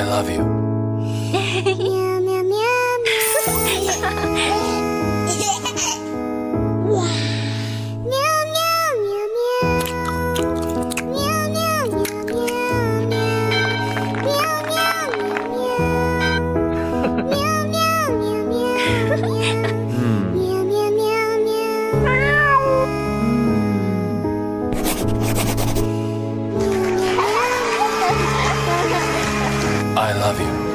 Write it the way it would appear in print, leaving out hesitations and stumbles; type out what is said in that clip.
I love you. Meow, meow, meow, meow. Meow, meow, meow, meow. Meow, meow, meow, meow, meow. Meow, meow, meow, meow. Meow, meow, meow, meow, meow. Meow, meow, meow, meow. I love you.